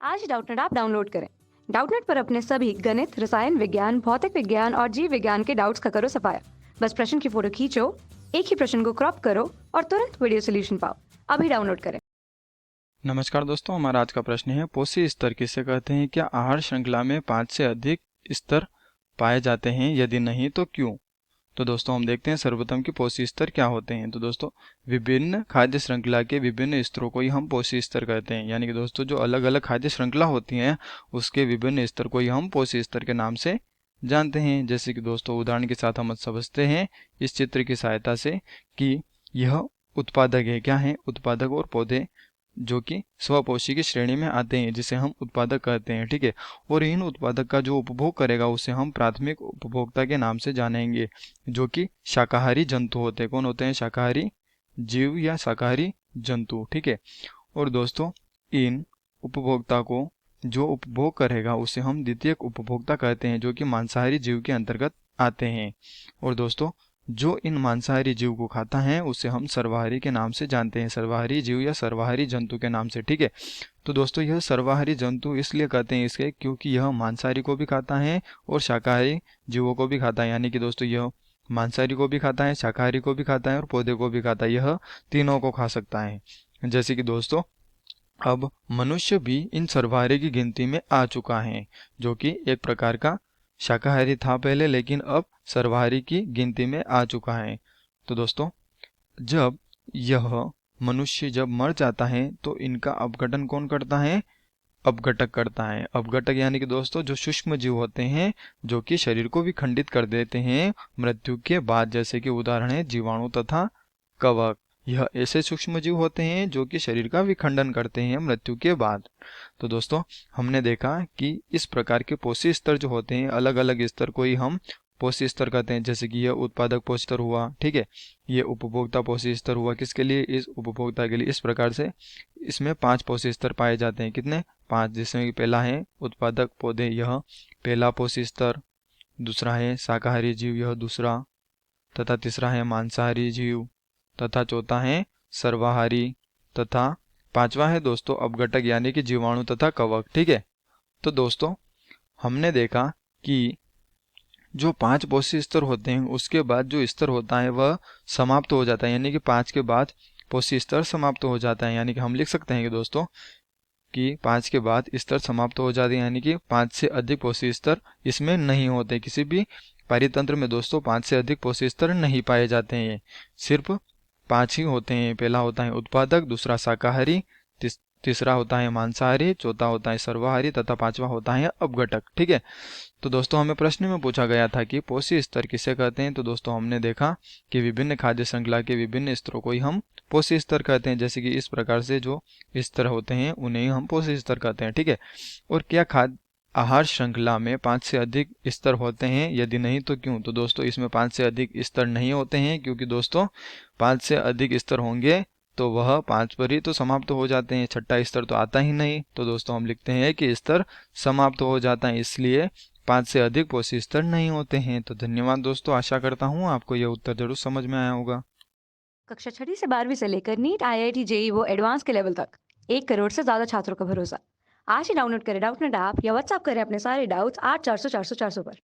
आज ही Doubtnut app download करें। Doubtnut पर अपने सभी गणित, रसायन विज्ञान, भौतिक विज्ञान और जीव विज्ञान के डाउट्स का करो सफाया। बस प्रश्न की फोटो खींचो, एक ही प्रश्न को क्रॉप करो और तुरंत वीडियो सोल्यूशन पाओ। अभी डाउनलोड करें। नमस्कार दोस्तों, हमारा आज का प्रश्न है पोषी स्तर किसे कहते हैं। क्या आहार श्रृंखला में 5 से अधिक स्तर पाए जाते हैं? यदि नहीं तो क्यों? तो दोस्तों हम देखते हैं सर्वप्रथम कि पोषी स्तर क्या होते हैं। तो दोस्तों विभिन्न खाद्य श्रृंखला के विभिन्न स्तरों को ही हम पोषी स्तर कहते हैं। यानी कि दोस्तों जो अलग अलग खाद्य श्रृंखला होती हैं उसके विभिन्न स्तर को ही हम पोषी स्तर के नाम से जानते हैं। जैसे कि दोस्तों उदाहरण के साथ हम समझते हैं इस चित्र की सहायता से कि यह उत्पादक है। क्या है? उत्पादक और पौधे जो कि स्वपोषी की श्रेणी में आते हैं, जिसे हम उत्पादक कहते हैं। ठीक है। और इन उत्पादक का जो उपभोग करेगा उसे हम प्राथमिक उपभोक्ता के नाम से जानेंगे, जो कि शाकाहारी जंतु होते हैं। कौन होते हैं? शाकाहारी जीव या शाकाहारी जंतु। ठीक है। और दोस्तों इन उपभोक्ता को जो उपभोग करेगा उसे हम द्वितीयक उपभोक्ता कहते हैं, जो कि मांसाहारी जीव के अंतर्गत आते हैं। और दोस्तों जो इन मांसाहारी जीव को खाता है उसे हम सर्वाहारी के नाम से जानते हैं, सर्वाहारी जीव या सर्वाहारी जंतु के नाम से। ठीक है। तो दोस्तों यह सर्वाहारी जंतु इसलिए कहते हैं इसके क्योंकि यह मांसाहारी को भी खाता है और शाकाहारी जीवों को भी खाता है। यानी कि दोस्तों यह मांसाहारी को भी खाता है, शाकाहारी को भी खाता है और पौधे को भी खाता है। यह तीनों को खा सकता है। जैसे कि दोस्तों अब मनुष्य भी इन सर्वाहारी की गिनती में आ चुका है, जो कि एक प्रकार का शाकाहारी था पहले, लेकिन अब सर्वाहारी की गिनती में आ चुका है। तो दोस्तों जब यह मनुष्य जब मर जाता है तो इनका अपघटन कौन करता है? अपघटक करता है। अपघटक यानी कि दोस्तों जो सूक्ष्म जीव होते हैं जो कि शरीर को भी खंडित कर देते हैं मृत्यु के बाद, जैसे कि उदाहरण है जीवाणु तथा कवक। यह ऐसे सूक्ष्म जीव होते हैं जो कि शरीर का विखंडन करते हैं मृत्यु के बाद। तो दोस्तों हमने देखा कि इस प्रकार के पोषी स्तर जो होते हैं अलग अलग स्तर को ही हम पोषी स्तर कहते हैं। जैसे कि यह उत्पादक पोषी स्तर हुआ, ठीक है, ये उपभोक्ता पोषी स्तर हुआ। किसके लिए? इस उपभोक्ता के लिए। इस प्रकार से इसमें 5 पोषी स्तर पाए जाते हैं। कितने? 5। जिसमें कि पहला है उत्पादक पौधे, यह पहला पोषी स्तर। दूसरा है शाकाहारी जीव, यह दूसरा। तथा तीसरा है मांसाहारी जीव। तथा चौथा है सर्वाहारी। तथा पांचवा है दोस्तों अपघटक यानी कि जीवाणु तथा कवक। ठीक है। तो दोस्तों हमने देखा कि जो 5 पोषी स्तर होते हैं उसके बाद जो स्तर होता है वह समाप्त हो जाता है। यानी कि 5 के बाद पोषी स्तर समाप्त हो जाता है। यानी कि हम लिख सकते हैं कि दोस्तों कि 5 के बाद स्तर समाप्त हो जाते हैं। यानी कि 5 से अधिक पोषी स्तर इसमें नहीं होते। किसी भी पारितंत्र में दोस्तों 5 से अधिक पोषी स्तर नहीं पाए जाते हैं। सिर्फ 5 ही होते हैं। पहला होता है उत्पादक, दूसरा शाकाहारी, तीसरा होता है मांसाहारी, चौथा होता है सर्वाहारी तथा पांचवा होता है अपघटक। ठीक है। तो दोस्तों हमें प्रश्न में पूछा गया था कि पोषी स्तर किसे कहते हैं। तो दोस्तों हमने देखा कि विभिन्न खाद्य श्रृंखला के विभिन्न स्तरों को ही हम पोषी स्तर कहते हैं। जैसे कि इस प्रकार से जो स्तर होते हैं उन्हें ही हम पोषी स्तर कहते हैं। ठीक है। और क्या खाद्य आहार श्रृंखला में 5 से अधिक स्तर होते हैं? यदि नहीं तो क्यों? तो दोस्तों इसमें 5 से अधिक स्तर नहीं होते हैं, क्योंकि दोस्तों 5 से अधिक स्तर होंगे तो वह 5 पर ही तो समाप्त हो जाते हैं, छठा स्तर तो आता ही नहीं। तो दोस्तों हम लिखते हैं कि स्तर समाप्त हो जाता है, इसलिए 5 से अधिक पोषी स्तर नहीं होते हैं। तो धन्यवाद दोस्तों, आशा करता हूँ आपको यह उत्तर जरूर समझ में आया होगा। कक्षा 6 से 12वीं से लेकर नीट, IIT, जेईई वो एडवांस के लेवल तक 1 करोड़ से ज्यादा छात्रों का भरोसा। आज ही डाउनलोड करें डाउटनेट ऐप या व्हाट्सएप करें अपने सारे डाउट्स 8400 400 400 पर।